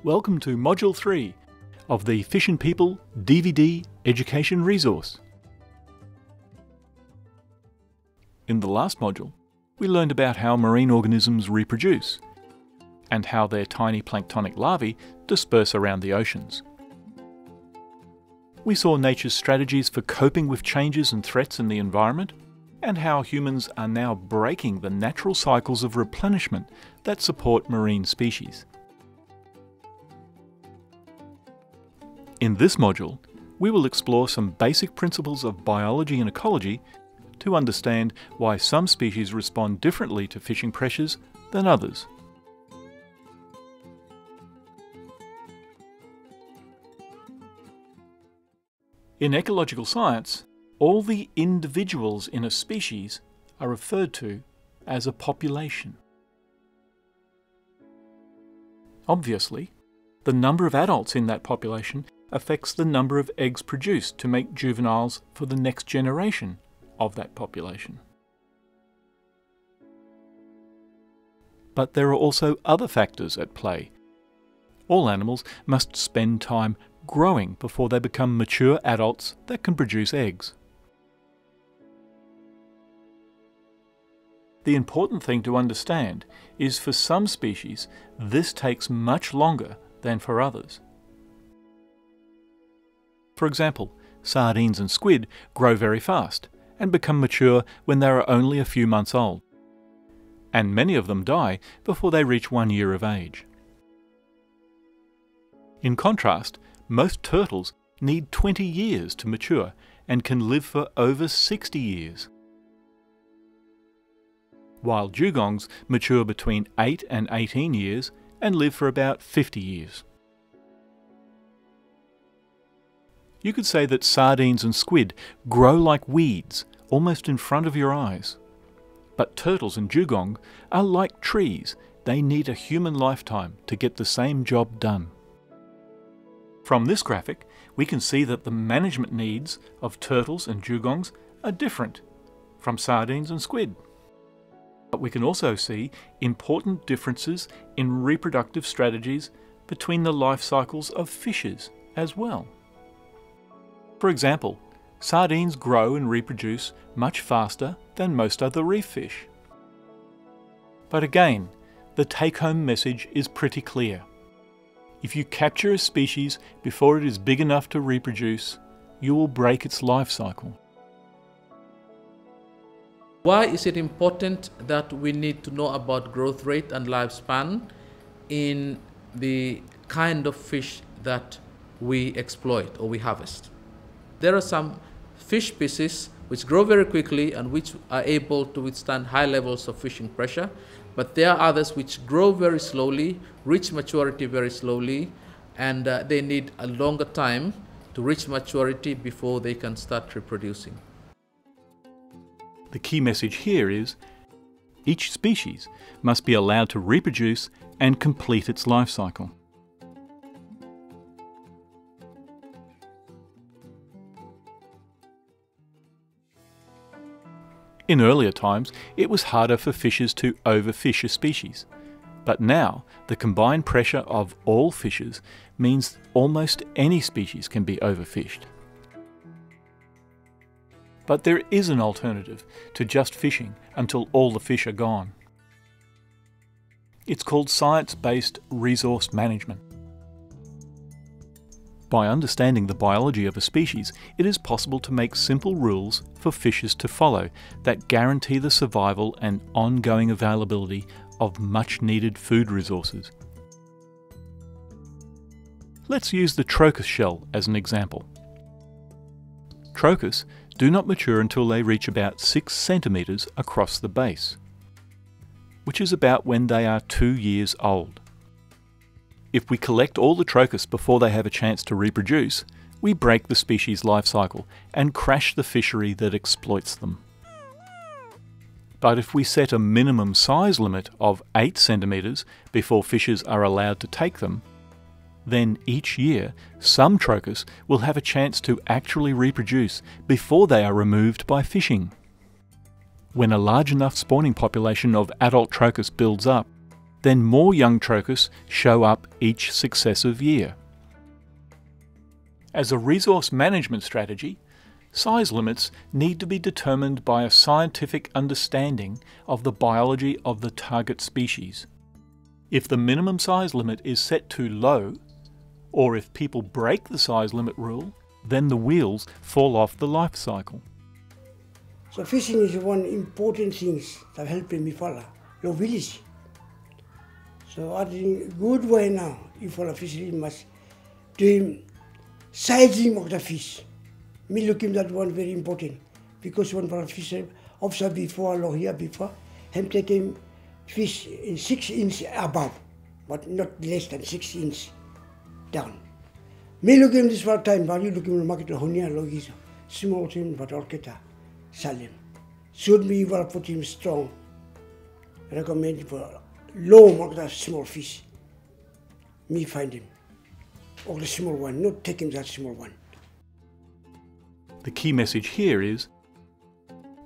Welcome to Module 3 of the Fish and People DVD Education Resource. In the last module, we learned about how marine organisms reproduce and how their tiny planktonic larvae disperse around the oceans. We saw nature's strategies for coping with changes and threats in the environment, and how humans are now breaking the natural cycles of replenishment that support marine species. In this module, we will explore some basic principles of biology and ecology to understand why some species respond differently to fishing pressures than others. In ecological science, all the individuals in a species are referred to as a population. Obviously, the number of adults in that population affects the number of eggs produced to make juveniles for the next generation of that population. But there are also other factors at play. All animals must spend time growing before they become mature adults that can produce eggs. The important thing to understand is for some species, this takes much longer than for others. For example, sardines and squid grow very fast and become mature when they are only a few months old, and many of them die before they reach 1 year of age. In contrast, most turtles need 20 years to mature and can live for over 60 years, while dugongs mature between 8 and 18 years and live for about 50 years. You could say that sardines and squid grow like weeds, almost in front of your eyes. But turtles and dugong are like trees. They need a human lifetime to get the same job done. From this graphic, we can see that the management needs of turtles and dugongs are different from sardines and squid. But we can also see important differences in reproductive strategies between the life cycles of fishes as well. For example, sardines grow and reproduce much faster than most other reef fish. But again, the take-home message is pretty clear. If you capture a species before it is big enough to reproduce, you will break its life cycle. Why is it important that we need to know about growth rate and lifespan in the kind of fish that we exploit or we harvest? There are some fish species which grow very quickly and which are able to withstand high levels of fishing pressure, but there are others which grow very slowly, reach maturity very slowly, and they need a longer time to reach maturity before they can start reproducing. The key message here is each species must be allowed to reproduce and complete its life cycle. In earlier times, it was harder for fishers to overfish a species, but now the combined pressure of all fishes means almost any species can be overfished. But there is an alternative to just fishing until all the fish are gone. It's called science-based resource management. By understanding the biology of a species, it is possible to make simple rules for fishes to follow that guarantee the survival and ongoing availability of much-needed food resources. Let's use the trochus shell as an example. Trochus do not mature until they reach about 6 centimeters across the base, which is about when they are 2 years old. If we collect all the trochus before they have a chance to reproduce, we break the species' life cycle and crash the fishery that exploits them. But if we set a minimum size limit of 8 centimeters before fishes are allowed to take them, then each year some trochus will have a chance to actually reproduce before they are removed by fishing. When a large enough spawning population of adult trochus builds up, then more young trochus show up each successive year. As a resource management strategy, size limits need to be determined by a scientific understanding of the biology of the target species. If the minimum size limit is set too low, or if people break the size limit rule, then the wheels fall off the life cycle. So fishing is one important thing that helps me follow your village. So I think good way now, you follow fishery must do sizing of the fish. Me looking that one very important because one for a fisher observe before or here before him taking fish in 6 inch above, but not less than 6 inch down. Me looking this for time, but you looking at market honia logis small thing but orcheta salim. Should be well put him strong. Recommend for low market small fish. Me find him. Or the small one, not taking that small one. The key message here is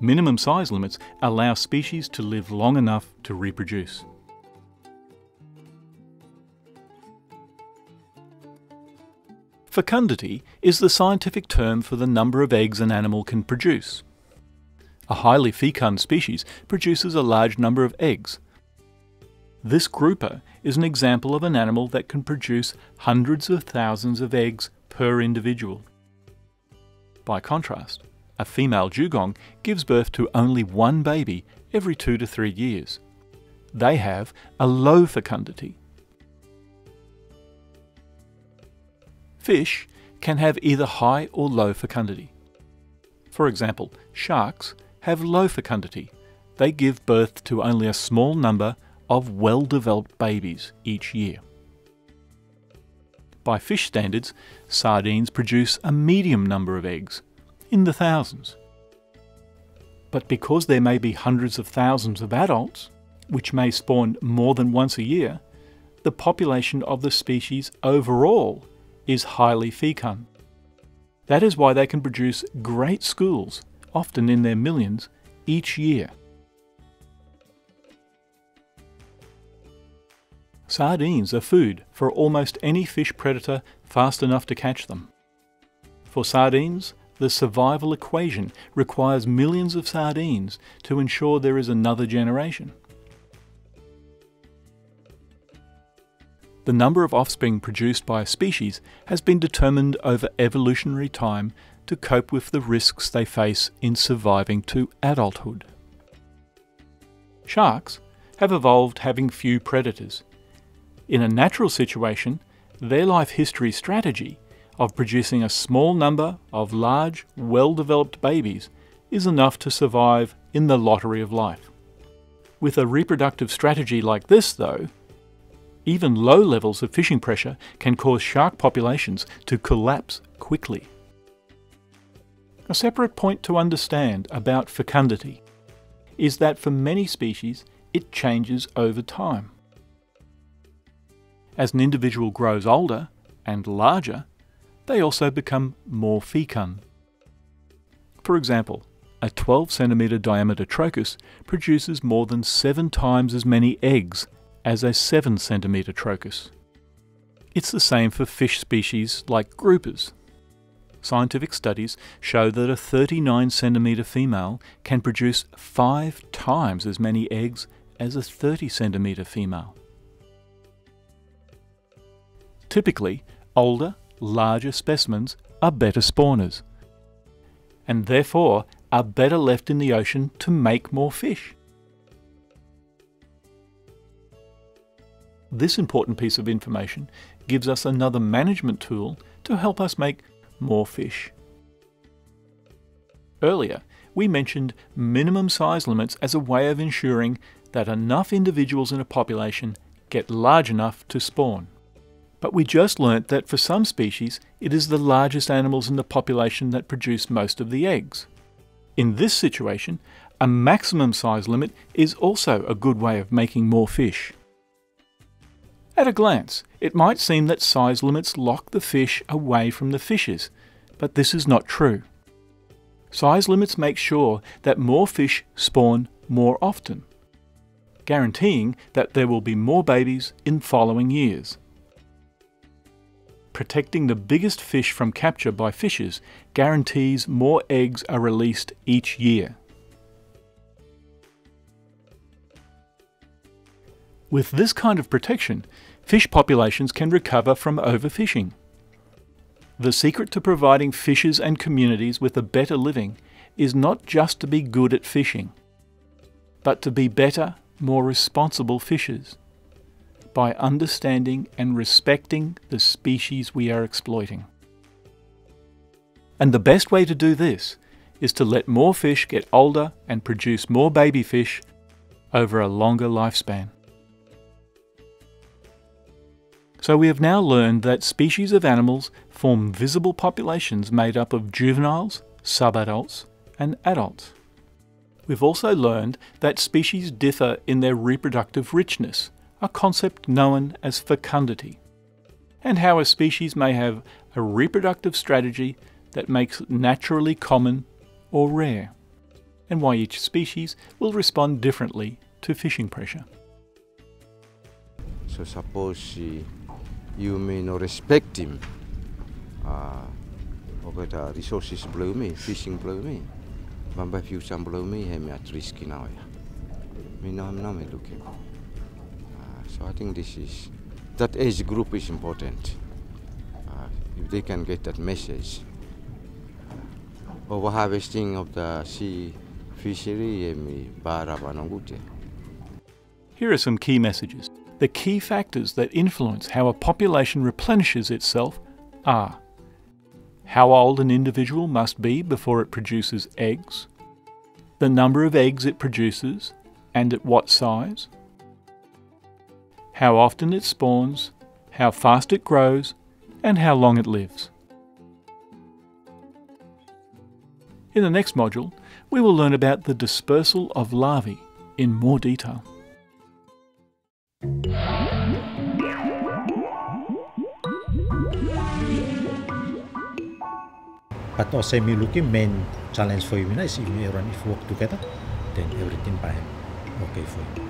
minimum size limits allow species to live long enough to reproduce. Fecundity is the scientific term for the number of eggs an animal can produce. A highly fecund species produces a large number of eggs. This grouper is an example of an animal that can produce hundreds of thousands of eggs per individual. By contrast, a female dugong gives birth to only one baby every 2 to 3 years. They have a low fecundity. Fish can have either high or low fecundity. For example, sharks have low fecundity. They give birth to only a small number of well-developed babies each year. By fish standards, sardines produce a medium number of eggs, in the thousands. But because there may be hundreds of thousands of adults, which may spawn more than once a year, the population of the species overall is highly fecund. That is why they can produce great schools, often in their millions, each year. Sardines are food for almost any fish predator fast enough to catch them. For sardines, the survival equation requires millions of sardines to ensure there is another generation. The number of offspring produced by a species has been determined over evolutionary time to cope with the risks they face in surviving to adulthood. Sharks have evolved having few predators. In a natural situation, their life history strategy of producing a small number of large, well-developed babies is enough to survive in the lottery of life. With a reproductive strategy like this, though, even low levels of fishing pressure can cause shark populations to collapse quickly. A separate point to understand about fecundity is that for many species it changes over time. As an individual grows older and larger, they also become more fecund. For example, a 12 centimetre diameter trochus produces more than 7 times as many eggs as a 7 centimetre trochus. It's the same for fish species like groupers. Scientific studies show that a 39 centimetre female can produce 5 times as many eggs as a 30 centimetre female. Typically, older, larger specimens are better spawners, and therefore are better left in the ocean to make more fish. This important piece of information gives us another management tool to help us make more fish. Earlier, we mentioned minimum size limits as a way of ensuring that enough individuals in a population get large enough to spawn. But we just learnt that for some species, it is the largest animals in the population that produce most of the eggs. In this situation, a maximum size limit is also a good way of making more fish. At a glance, it might seem that size limits lock the fish away from the fishes, but this is not true. Size limits make sure that more fish spawn more often. guaranteeing that there will be more babies in following years. Protecting the biggest fish from capture by fishers guarantees more eggs are released each year. With this kind of protection, fish populations can recover from overfishing. The secret to providing fishers and communities with a better living is not just to be good at fishing, but to be better, more responsible fishers, by understanding and respecting the species we are exploiting. And the best way to do this is to let more fish get older and produce more baby fish over a longer lifespan. So we have now learned that species of animals form visible populations made up of juveniles, subadults, and adults. We've also learned that species differ in their reproductive richness, a concept known as fecundity, and how a species may have a reproductive strategy that makes it naturally common or rare, and why each species will respond differently to fishing pressure. So suppose you may not respect him, the resources below me, fishing below me. But if you some below me, I'm at risk now. Me know I'm not looking. So I think that age group is important. If they can get that message. Overharvesting of the sea fishery, here are some key messages. The key factors that influence how a population replenishes itself are how old an individual must be before it produces eggs, the number of eggs it produces and at what size, how often it spawns, how fast it grows, and how long it lives. In the next module, we will learn about the dispersal of larvae in more detail. But also, looking main challenge for you is if we work together, then everything fine. Okay for you.